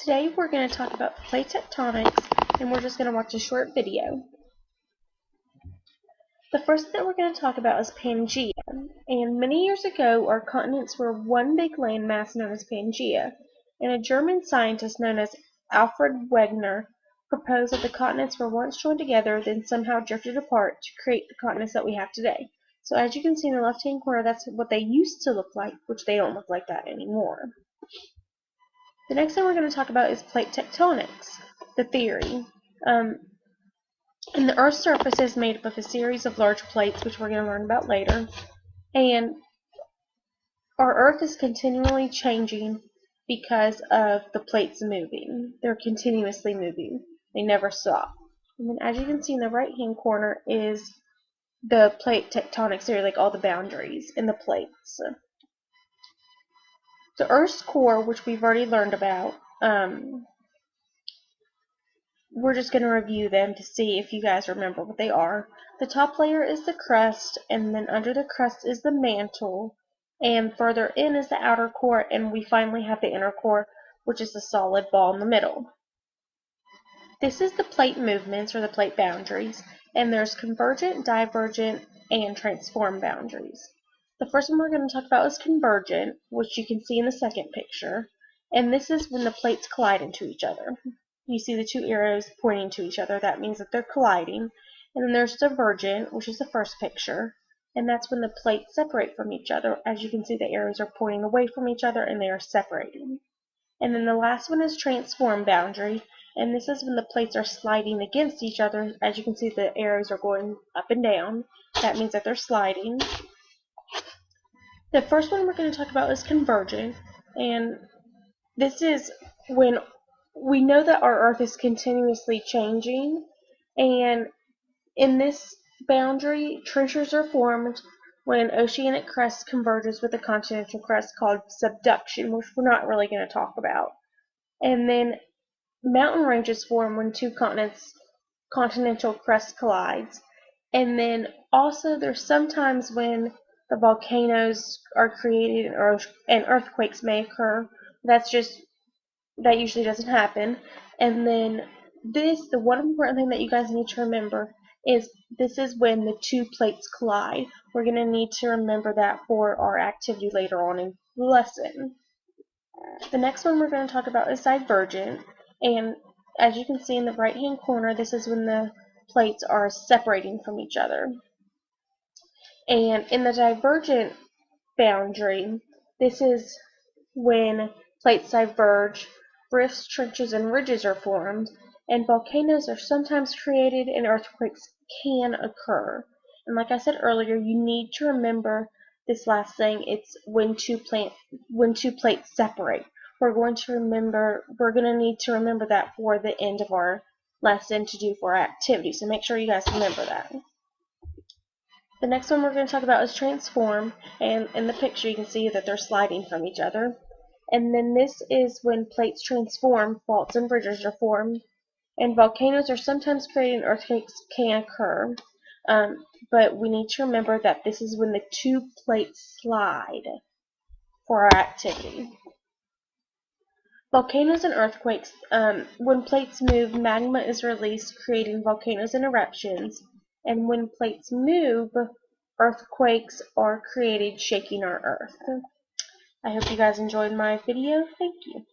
Today we're going to talk about plate tectonics, and we're just going to watch a short video. The first thing that we're going to talk about is Pangaea, and many years ago our continents were one big landmass known as Pangaea, and a German scientist known as Alfred Wegener proposed that the continents were once joined together, then somehow drifted apart to create the continents that we have today. So as you can see in the left hand corner, that's what they used to look like, which they don't look like that anymore. The next thing we're going to talk about is plate tectonics, the theory. And the Earth's surface is made up of a series of large plates, which we're going to learn about later. And our Earth is continually changing because of the plates moving. They're continuously moving. They never stop. And then as you can see in the right-hand corner is the plate tectonics theory, like all the boundaries in the plates. The Earth's core, which we've already learned about, we're just going to review them to see if you guys remember what they are. The top layer is the crust, and then under the crust is the mantle, and further in is the outer core, and we finally have the inner core, which is the solid ball in the middle. This is the plate movements, or the plate boundaries, and there's convergent, divergent, and transform boundaries. The first one we're going to talk about is convergent, which you can see in the second picture, and this is when the plates collide into each other. You see the two arrows pointing to each other. That means that they're colliding. And then there's divergent, which is the first picture, and that's when the plates separate from each other. As you can see, the arrows are pointing away from each other and they are separating. And then the last one is transform boundary, and this is when the plates are sliding against each other. As you can see, the arrows are going up and down. That means that they're sliding. The first one we're going to talk about is convergent, and this is when we know that our Earth is continuously changing, and in this boundary, trenches are formed when oceanic crust converges with a continental crust called subduction, which we're not really going to talk about. And then mountain ranges form when two continental crust collides. And then also there's sometimes when the volcanoes are created and earthquakes may occur. That usually doesn't happen. And then the one important thing that you guys need to remember is this is when the two plates collide. We're going to need to remember that for our activity later on in the lesson. The next one we're going to talk about is divergent, and as you can see in the right hand corner, this is when the plates are separating from each other. And in the divergent boundary, this is when plates diverge, rifts, trenches, and ridges are formed, and volcanoes are sometimes created and earthquakes can occur. And like I said earlier, you need to remember this last thing. It's when two plates separate. We're going to need to remember that for the end of our lesson to do for our activity. So make sure you guys remember that. The next one we're going to talk about is transform, and in the picture you can see that they're sliding from each other. And then this is when plates transform, faults and bridges are formed, and volcanoes are sometimes created and earthquakes can occur. But we need to remember that this is when the two plates slide for our activity. Volcanoes and earthquakes, when plates move, magma is released, creating volcanoes and eruptions. And when plates move, earthquakes are created, shaking our Earth. I hope you guys enjoyed my video. Thank you.